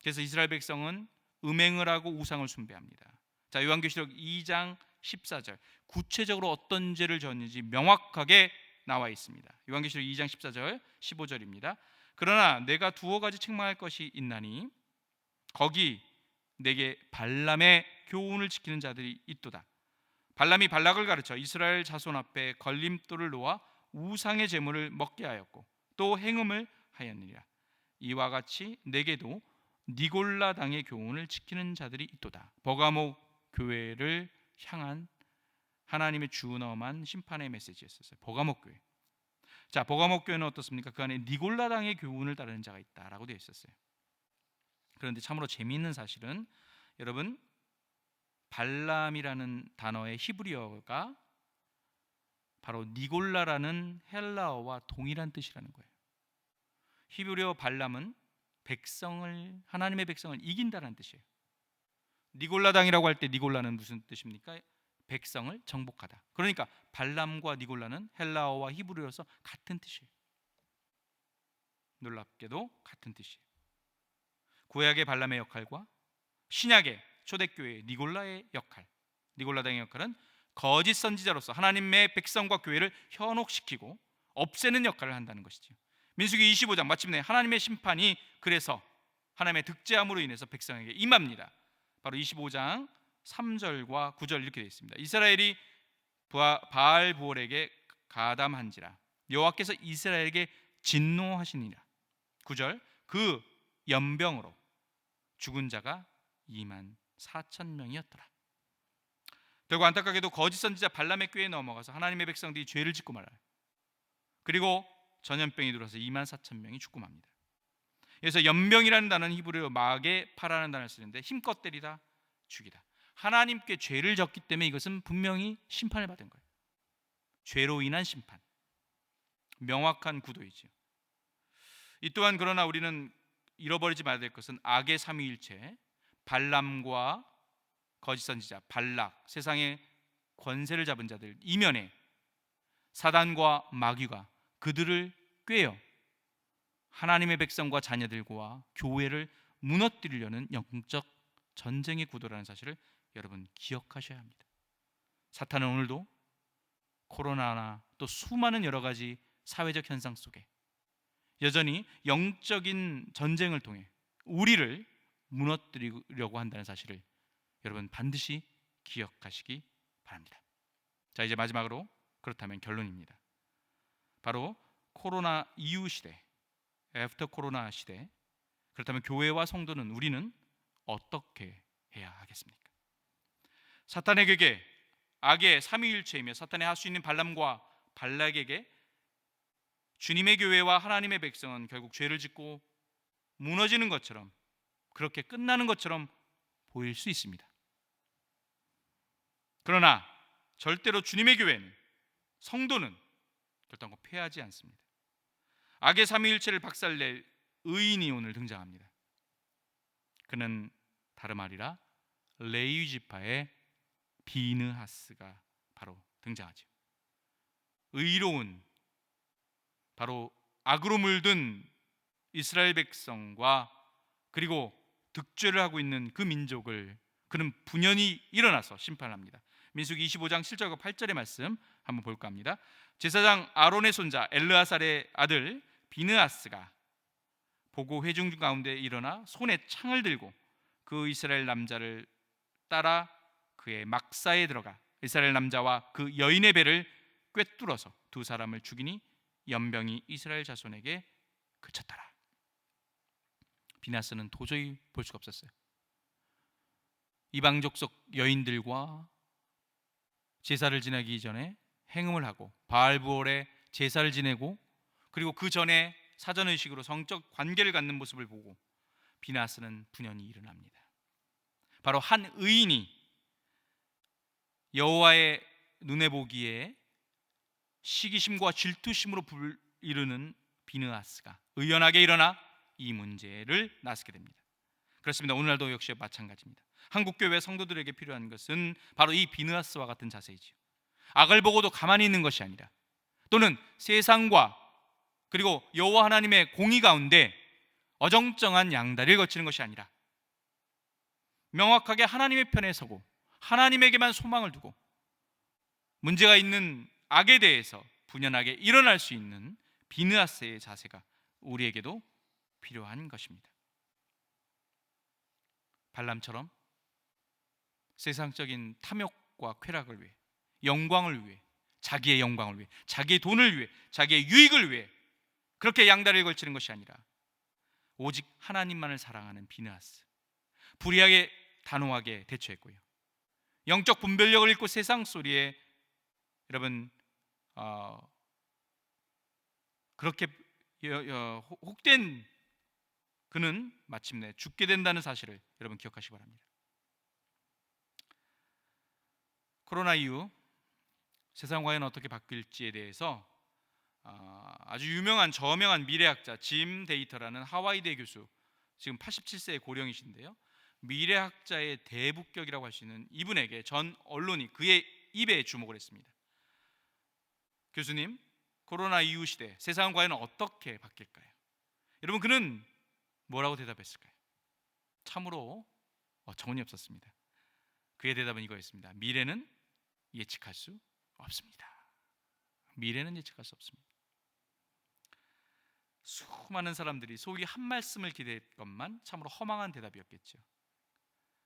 그래서 이스라엘 백성은 음행을 하고 우상을 숭배합니다. 자, 요한계시록 2장 14절 구체적으로 어떤 죄를 졌는지 명확하게 나와 있습니다. 요한계시록 2장 14절 15절입니다. 그러나 내가 두어 가지 책망할 것이 있나니 거기 내게 발람의 교훈을 지키는 자들이 있도다. 발람이 발락을 가르쳐 이스라엘 자손 앞에 걸림돌을 놓아 우상의 제물을 먹게 하였고 또 행음을 하였느니라. 이와 같이 내게도 니골라 당의 교훈을 지키는 자들이 있도다. 버가모 교회를 향한 하나님의 준엄한 심판의 메시지였었어요. 버가모 교회. 자, 버가모 교회는 어떻습니까? 그 안에 니골라 당의 교훈을 따르는 자가 있다라고 되어 있었어요. 그런데 참으로 재미있는 사실은 여러분 발람이라는 단어의 히브리어가 바로 니골라라는 헬라어와 동일한 뜻이라는 거예요. 히브리어 발람은 하나님의 백성을 이긴다는 뜻이에요. 니골라당이라고 할 때 니골라는 무슨 뜻입니까? 백성을 정복하다. 그러니까 발람과 니골라는 헬라어와 히브리어에서 같은 뜻이에요. 놀랍게도 같은 뜻이에요. 구약의 발람의 역할과 신약의 초대교회의 니골라의 역할, 니골라당의 역할은 거짓 선지자로서 하나님의 백성과 교회를 현혹시키고 없애는 역할을 한다는 것이죠. 민수기 25장 마침내 하나님의 심판이 그래서 하나님의 득죄함으로 인해서 백성에게 임합니다. 바로 25장 3절과 9절 이렇게 되어 있습니다. 이스라엘이 바알 부올에게 가담한지라 여호와께서 이스라엘에게 진노하시니라. 9절 그 연병으로 죽은 자가 2만 4천 명이었더라. 결국 안타깝게도 거짓 선지자 발람의 꾀에 넘어가서 하나님의 백성들이 죄를 짓고 말아요. 그리고 전염병이 들어서 2만 4천 명이 죽고 맙니다. 그래서 연병이라는 단어는 히브리어 마게 파라는 단어를 쓰는데 힘껏 때리다 죽이다. 하나님께 죄를 졌기 때문에 이것은 분명히 심판을 받은 거예요. 죄로 인한 심판. 명확한 구도이죠. 이 또한 그러나 우리는 잃어버리지 말아야 될 것은 악의 삼위일체 발람과 거짓 선지자 발락, 세상의 권세를 잡은 자들 이면에 사단과 마귀가 그들을 꾀어 하나님의 백성과 자녀들과 교회를 무너뜨리려는 영적 전쟁의 구도라는 사실을 여러분 기억하셔야 합니다. 사탄은 오늘도 코로나나 또 수많은 여러 가지 사회적 현상 속에 여전히 영적인 전쟁을 통해 우리를 무너뜨리려고 한다는 사실을 여러분 반드시 기억하시기 바랍니다. 자, 이제 마지막으로 그렇다면 결론입니다. 바로 코로나 이후 시대, 애프터 코로나 시대, 그렇다면 교회와 성도는 우리는 어떻게 해야 하겠습니까? 사탄에게 악의 삼위일체이며 사탄이 할 수 있는 발람과 발락에게 주님의 교회와 하나님의 백성은 결국 죄를 짓고 무너지는 것처럼 그렇게 끝나는 것처럼 보일 수 있습니다. 그러나 절대로 주님의 교회는, 성도는 결단코 패하지 않습니다. 악의 삼위일체를 박살낼 의인이 오늘 등장합니다. 그는 다름 아니라 레위 지파의 비느하스가 바로 등장하죠. 의로운, 바로 악으로 물든 이스라엘 백성과 그리고 득죄를 하고 있는 그 민족을 그는 분연히 일어나서 심판합니다. 민수기 25장 7절과 8절의 말씀 한번 볼까 합니다. 제사장 아론의 손자 엘르아살의 아들 비느하스가 보고 회중 가운데 일어나 손에 창을 들고 그 이스라엘 남자를 따라 그의 막사에 들어가 이스라엘 남자와 그 여인의 배를 꿰뚫어서 두 사람을 죽이니 연병이 이스라엘 자손에게 그쳤더라. 비느하스는 도저히 볼 수가 없었어요. 이방 족속 여인들과 제사를 지내기 전에 행음을 하고 바알부올에 제사를 지내고 그리고 그 전에 사전의식으로 성적 관계를 갖는 모습을 보고 비느하스는 분연히 일어납니다. 바로 한 의인이 여호와의 눈에 보기에 시기심과 질투심으로 불이르는 비느하스가 의연하게 일어나 이 문제를 나서게 됩니다. 그렇습니다. 오늘날도 역시 마찬가지입니다. 한국교회 성도들에게 필요한 것은 바로 이 비느하스와 같은 자세이지요. 악을 보고도 가만히 있는 것이 아니라, 또는 세상과 그리고 여호와 하나님의 공의 가운데 어정쩡한 양다리를 거치는 것이 아니라 명확하게 하나님의 편에 서고 하나님에게만 소망을 두고 문제가 있는 악에 대해서 분연하게 일어날 수 있는 비느하스의 자세가 우리에게도 필요한 것입니다. 발람처럼 세상적인 탐욕과 쾌락을 위해, 영광을 위해, 자기의 영광을 위해, 자기의 돈을 위해, 자기의 유익을 위해 그렇게 양다리를 걸치는 것이 아니라 오직 하나님만을 사랑하는 비느하스, 불의하게 단호하게 대처했고요. 영적 분별력을 잃고 세상 소리에 여러분 그렇게 혹된 그는 마침내 죽게 된다는 사실을 여러분 기억하시기 바랍니다. 코로나 이후 세상 과연 어떻게 바뀔지에 대해서 아주 유명한 저명한 미래학자 짐 데이터라는 하와이대 교수, 지금 87세의 고령이신데요, 미래학자의 대북격이라고 할 수 있는 이분에게 전 언론이 그의 입에 주목을 했습니다. 교수님, 코로나 이후 시대 세상은 과연 어떻게 바뀔까요? 여러분, 그는 뭐라고 대답했을까요? 참으로 어처구니 없었습니다. 그의 대답은 이거였습니다. 미래는 예측할 수 없습니다. 미래는 예측할 수 없습니다. 수많은 사람들이 소위 한 말씀을 기대했건만 참으로 허망한 대답이었겠죠.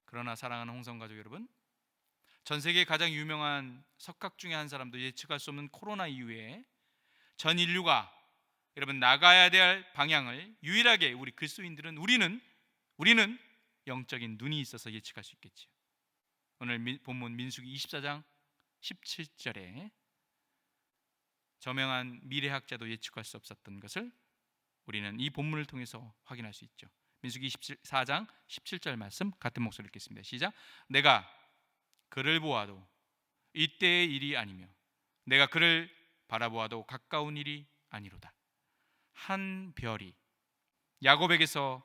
그러나 사랑하는 홍성가족 여러분, 전 세계 가장 유명한 석학 중에 한 사람도 예측할 수 없는 코로나 이후에 전 인류가 여러분 나가야 될 방향을 유일하게 우리 그리스도인들은 우리는 영적인 눈이 있어서 예측할 수 있겠지요. 오늘 본문 민수기 24장 17절에 저명한 미래학자도 예측할 수 없었던 것을 우리는 이 본문을 통해서 확인할 수 있죠. 민수기 24장 17절 말씀 같은 목소리로 읽겠습니다. 시작. 내가 그를 보아도 이때의 일이 아니며 내가 그를 바라보아도 가까운 일이 아니로다. 한 별이 야곱에게서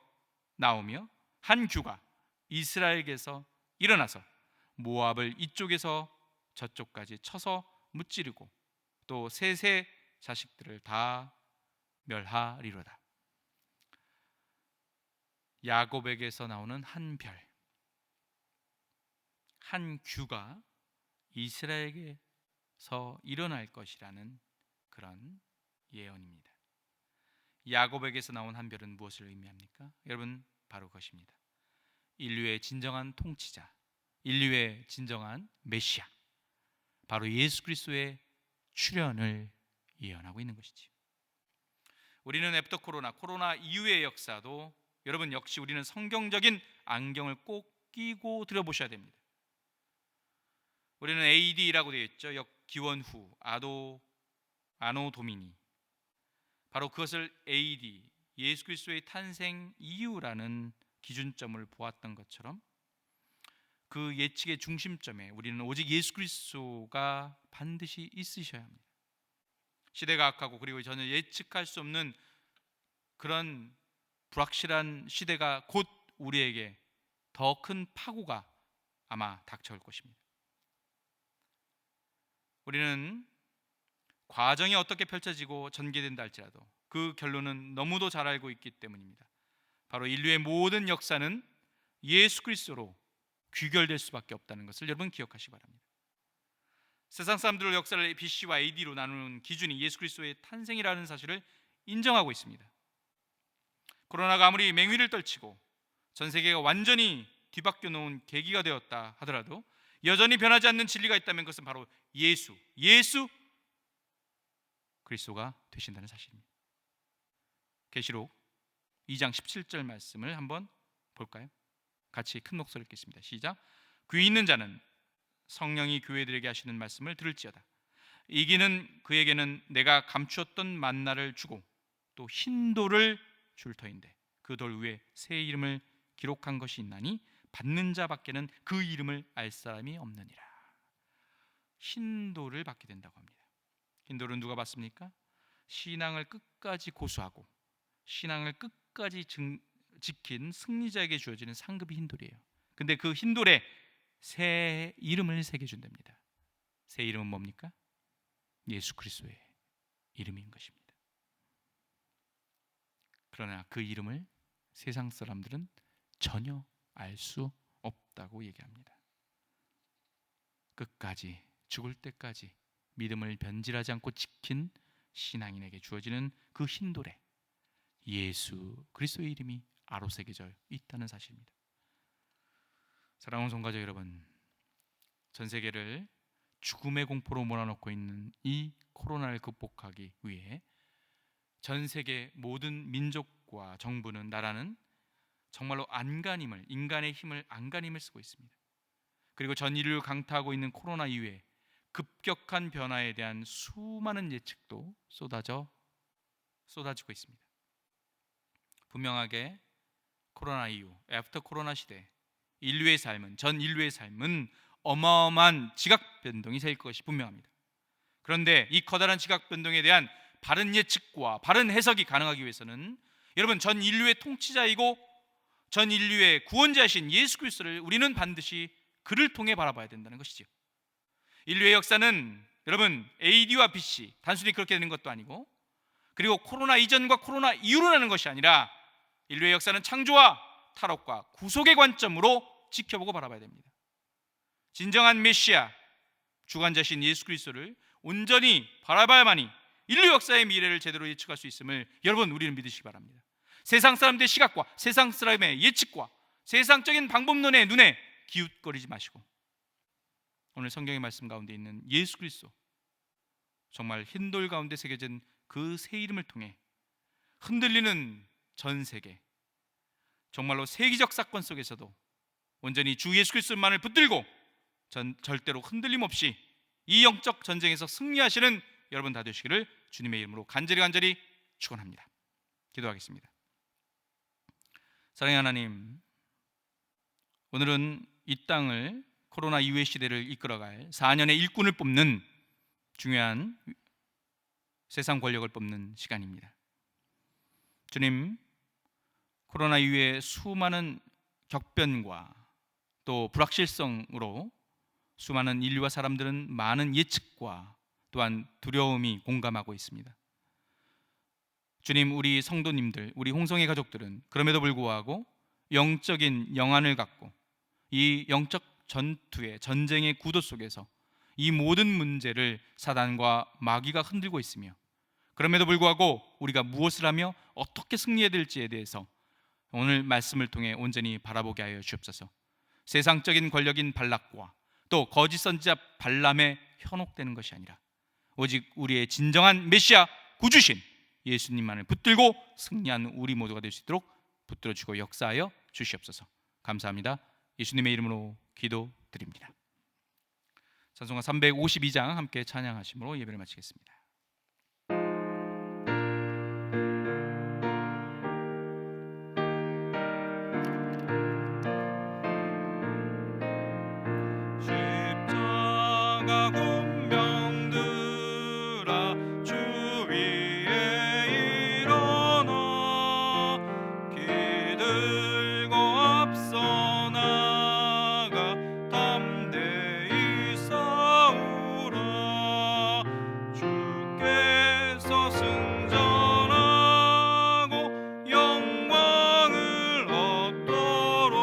나오며 한 규가 이스라엘에게서 일어나서 모압을 이쪽에서 저쪽까지 쳐서 무찌르고 또 셋의 자식들을 다 멸하리로다. 야곱에게서 나오는 한 별, 한 규가 이스라엘에게서 일어날 것이라는 그런 예언입니다. 야곱에게서 나온 한 별은 무엇을 의미합니까? 여러분, 바로 그것입니다. 인류의 진정한 통치자, 인류의 진정한 메시아, 바로 예수 그리스도의 출현을 예언하고 있는 것이지요. 우리는 애프터 코로나 이후의 역사도 여러분 역시 우리는 성경적인 안경을 꼭 끼고 들여보셔야 됩니다. 우리는 AD라고 되어 있죠. 기원 후 아노 도미니, 바로 그것을 AD 예수 그리스도의 탄생 이후라는 기준점을 보았던 것처럼 그 예측의 중심점에 우리는 오직 예수 그리스도가 반드시 있으셔야 합니다. 시대가 악하고 그리고 전혀 예측할 수 없는 그런 불확실한 시대가 곧 우리에게 더 큰 파고가 아마 닥쳐올 것입니다. 우리는 과정이 어떻게 펼쳐지고 전개된다 할지라도 그 결론은 너무도 잘 알고 있기 때문입니다. 바로 인류의 모든 역사는 예수 그리스도로 귀결될 수밖에 없다는 것을 여러분 기억하시기 바랍니다. 세상 사람들의 역사를 BC와 AD로 나누는 기준이 예수 그리스도의 탄생이라는 사실을 인정하고 있습니다. 코로나가 아무리 맹위를 떨치고 전 세계가 완전히 뒤바뀌어 놓은 계기가 되었다 하더라도 여전히 변하지 않는 진리가 있다면 그것은 바로 예수 그리스도가 되신다는 사실입니다. 계시록 2장 17절 말씀을 한번 볼까요? 같이 큰 목소리로 읽겠습니다. 시작. 귀 있는 자는 성령이 교회들에게 하시는 말씀을 들을지어다. 이기는 그에게는 내가 감추었던 만나를 주고 또 흰 돌을 줄 터인데 그 돌 위에 새 이름을 기록한 것이 있나니 받는 자밖에는 그 이름을 알 사람이 없느니라. 흰 돌을 받게 된다고 합니다. 흰 돌은 누가 받습니까? 신앙을 끝까지 고수하고 신앙을 끝까지 지킨 승리자에게 주어지는 상급이 흰 돌이에요. 근데 그 흰 돌에 새 이름을 새겨준답니다. 새 이름은 뭡니까? 예수 그리스도의 이름인 것입니다. 그러나 그 이름을 세상 사람들은 전혀 알 수 없다고 얘기합니다. 끝까지 죽을 때까지 믿음을 변질하지 않고 지킨 신앙인에게 주어지는 그 흰 돌에 예수 그리스도의 이름이 아로 새겨져 있다는 사실입니다. 사랑하는 성가족 여러분, 전 세계를 죽음의 공포로 몰아넣고 있는 이 코로나를 극복하기 위해 전 세계 모든 민족과 정부는 나라는 정말로 안간힘을, 인간의 힘을 안간힘을 쓰고 있습니다. 그리고 전 인류를 강타하고 있는 코로나 이후에 급격한 변화에 대한 수많은 예측도 쏟아지고 있습니다. 분명하게 코로나 이후 애프터 코로나 시대 전 인류의 삶은 어마어마한 지각 변동이 생길 것이 분명합니다. 그런데 이 커다란 지각 변동에 대한 바른 예측과 바른 해석이 가능하기 위해서는 여러분, 전 인류의 통치자이고 전 인류의 구원자이신 예수 그리스도를 우리는 반드시 그를 통해 바라봐야 된다는 것이죠. 인류의 역사는 여러분 AD와 BC 단순히 그렇게 되는 것도 아니고, 그리고 코로나 이전과 코로나 이후로 나는 것이 아니라 인류의 역사는 창조와 탈옥과 구속의 관점으로 지켜보고 바라봐야 됩니다. 진정한 메시아 주관자신 예수 그리스도를 온전히 바라봐야만이 인류 역사의 미래를 제대로 예측할 수 있음을 여러분 우리는 믿으시기 바랍니다. 세상 사람들의 시각과 세상 사람의 예측과 세상적인 방법론의 눈에 기웃거리지 마시고 오늘 성경의 말씀 가운데 있는 예수 그리스도, 정말 흰돌 가운데 새겨진 그 새 이름을 통해 흔들리는 전 세계, 정말로 세계적 사건 속에서도 온전히 주 예수 그리스도만을 붙들고 절대로 흔들림 없이 이 영적 전쟁에서 승리하시는 여러분 다 되시기를 주님의 이름으로 간절히 축원합니다. 기도하겠습니다. 사랑의 하나님, 오늘은 이 땅을 코로나 이후의 시대를 이끌어갈 4년의 일꾼을 뽑는 중요한 세상 권력을 뽑는 시간입니다. 주님, 코로나 이후에 수많은 격변과 또 불확실성으로 수많은 인류와 사람들은 많은 예측과 또한 두려움이 공감하고 있습니다. 주님, 우리 성도님들, 우리 홍성의 가족들은 그럼에도 불구하고 영적인 영안을 갖고 이 영적 전투의 전쟁의 구도 속에서 이 모든 문제를 사단과 마귀가 흔들고 있으며, 그럼에도 불구하고 우리가 무엇을 하며 어떻게 승리해야 될지에 대해서 오늘 말씀을 통해 온전히 바라보게 하여 주옵소서. 세상적인 권력인 발락과 또 거짓 선지자 발람에 현혹되는 것이 아니라 오직 우리의 진정한 메시아 구주신 예수님만을 붙들고 승리하는 우리 모두가 될 수 있도록 붙들어주고 역사하여 주시옵소서. 감사합니다. 예수님의 이름으로 기도드립니다. 찬송가 352장 함께 찬양하심으로 예배를 마치겠습니다. 군병들아 주 위에 일어나 기들고 앞서 나가 담대히 싸우라 주께서 승전하고 영광을 얻도록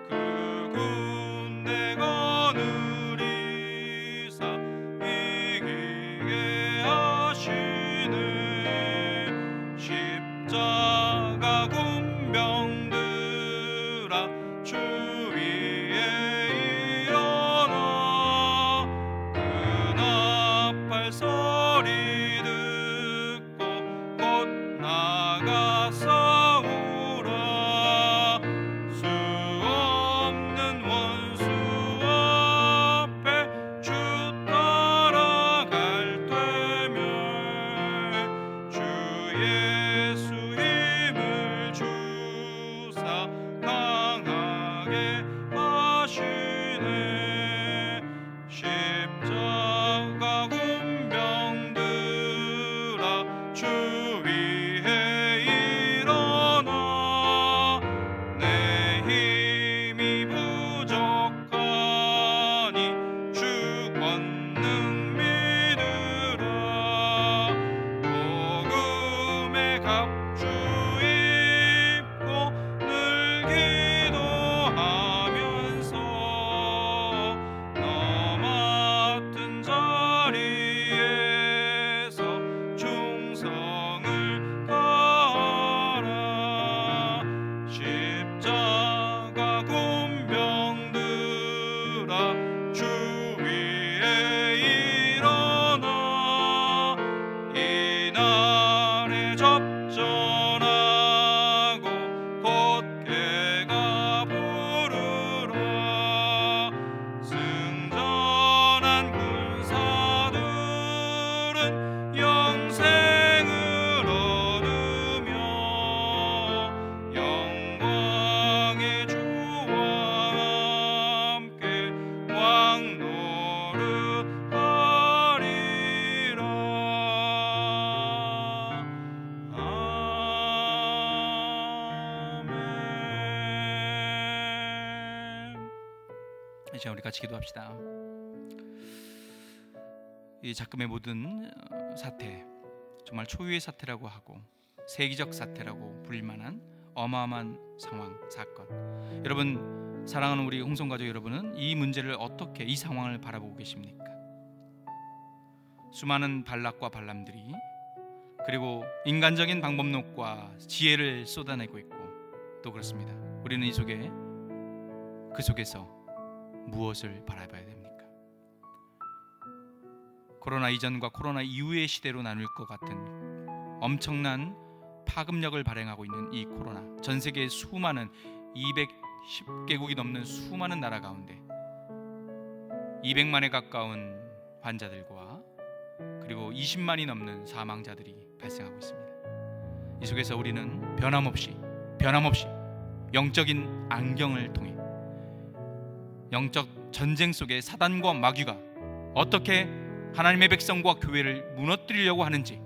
그 군대가 느리사 이기게 하시네 십자가 군병들아 주 위에 일어나 그 나팔 소리 듣고 곧 나가 싸우라 수 없는 원수 앞에 주 따라갈 때면 주 예수 힘을 주사 강하게 하시네 십자가 군병들아 주 위에 일어나 내 힘이 부족하니 주 권능 믿으라 복음의 갑주 입고 늘 기도하면서 너 맡은 자리에서 충성을 다하라 십자가 군병들아 주 위에 일어나 이날에 접전하고 곧게가 부르라 승전한 군사들은 영생을 얻으며 영광의 주와 함께 왕노릇하리라 아멘. 이제 우리 같이 기도합시다. 이 작금의 모든 사태, 정말 초유의 사태라고 하고 세기적 사태라고 불릴 만한 어마어마한 상황, 사건. 여러분, 사랑하는 우리 홍성가족 여러분은 이 문제를 어떻게, 이 상황을 바라보고 계십니까? 수많은 발락과 발람들이, 그리고 인간적인 방법론과 지혜를 쏟아내고 있고, 또 그렇습니다. 우리는 그 속에서 무엇을 바라봐야 됩니까? 코로나 이전과 코로나 이후의 시대로 나눌 것 같은 엄청난 파급력을 발행하고 있는 이 코로나, 전 세계 수많은 210개국이 넘는 수많은 나라 가운데 200만에 가까운 환자들과 그리고 20만이 넘는 사망자들이 발생하고 있습니다. 이 속에서 우리는 변함없이 영적인 안경을 통해 영적 전쟁 속에 사단과 마귀가 어떻게 하나님의 백성과 교회를 무너뜨리려고 하는지,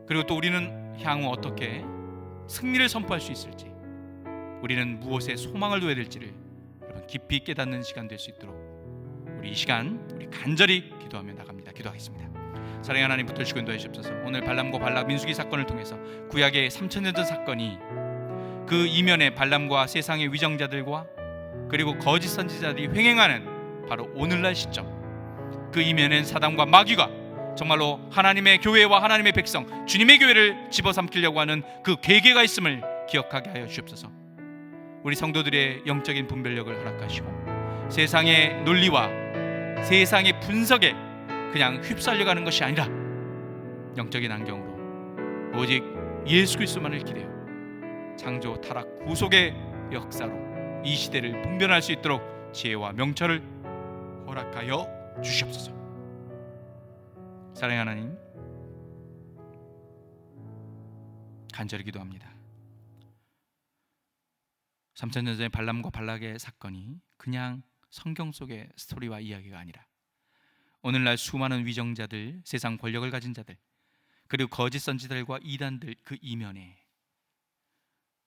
그리고 또 우리는 향후 어떻게 승리를 선포할 수 있을지, 우리는 무엇에 소망을 둬야 될지를 여러분 깊이 깨닫는 시간 될 수 있도록 우리 이 시간 우리 간절히 기도하며 나갑니다. 기도하겠습니다. 사랑의 하나님, 붙들시고 인도해 주옵소서. 오늘 발람과 발락 민수기 사건을 통해서 구약의 3000년 전 사건이 그 이면에 발람과 세상의 위정자들과 그리고 거짓 선지자들이 횡행하는 바로 오늘날 시점, 그 이면엔 사단과 마귀가 정말로 하나님의 교회와 하나님의 백성, 주님의 교회를 집어삼키려고 하는 그 계계가 있음을 기억하게 하여 주옵소서. 우리 성도들의 영적인 분별력을 허락하시고 세상의 논리와 세상의 분석에 그냥 휩쓸려가는 것이 아니라 영적인 안경으로 오직 예수 그리스도만을 기대어 창조, 타락, 구속의 역사로 이 시대를 분별할 수 있도록 지혜와 명철을 허락하여 주시옵소서. 사랑의 하나님, 간절히 기도합니다. 3000년 전의 발람과 발락의 사건이 그냥 성경 속의 스토리와 이야기가 아니라 오늘날 수많은 위정자들, 세상 권력을 가진 자들, 그리고 거짓 선지자들과 이단들 그 이면에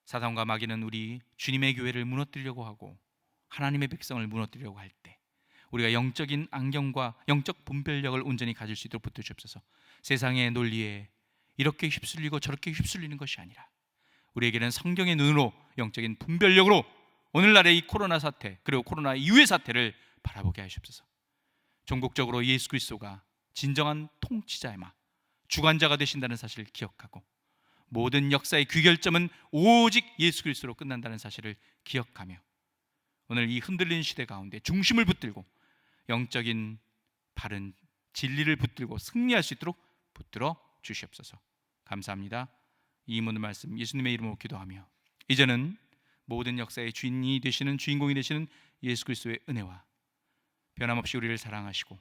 사탄과 마귀는 우리 주님의 교회를 무너뜨리려고 하고 하나님의 백성을 무너뜨리려고 할 때 우리가 영적인 안경과 영적 분별력을 온전히 가질 수 있도록 붙여주옵소서. 세상의 논리에 이렇게 휩쓸리고 저렇게 휩쓸리는 것이 아니라 우리에게는 성경의 눈으로 영적인 분별력으로 오늘날의 이 코로나 사태 그리고 코로나 이후의 사태를 바라보게 하시옵소서. 전국적으로 예수 그리스도가 진정한 통치자이마 주관자가 되신다는 사실을 기억하고 모든 역사의 귀결점은 오직 예수 그리스도로 끝난다는 사실을 기억하며 오늘 이 흔들리는 시대 가운데 중심을 붙들고 영적인 바른 진리를 붙들고 승리할 수 있도록 붙들어 주시옵소서. 감사합니다. 이 모든 말씀 예수님의 이름으로 기도하며 이제는 모든 역사의 주인이 되시는 주인공이 되시는 예수 그리스도의 은혜와 변함없이 우리를 사랑하시고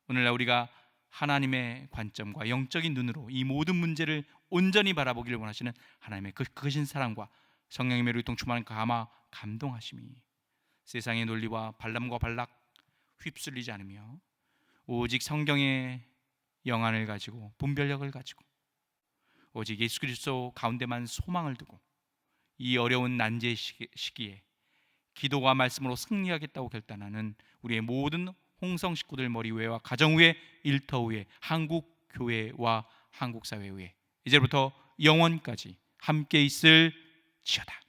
오늘날 우리가 하나님의 관점과 영적인 눈으로 이 모든 문제를 온전히 바라보기를 원하시는 하나님의 그 크신 사랑과 성령의 매로 충만한 감동하심이 세상의 논리와 발람과 발락 휩쓸리지 않으며 오직 성경의 영안을 가지고 분별력을 가지고 오직 예수 그리스도 가운데만 소망을 두고 이 어려운 난제 시기에 기도와 말씀으로 승리하겠다고 결단하는 우리의 모든 홍성 식구들 머리 위에와 가정 위에 일터 위에 한국 교회와 한국 사회 위에 이제부터 영원까지 함께 있을지어다.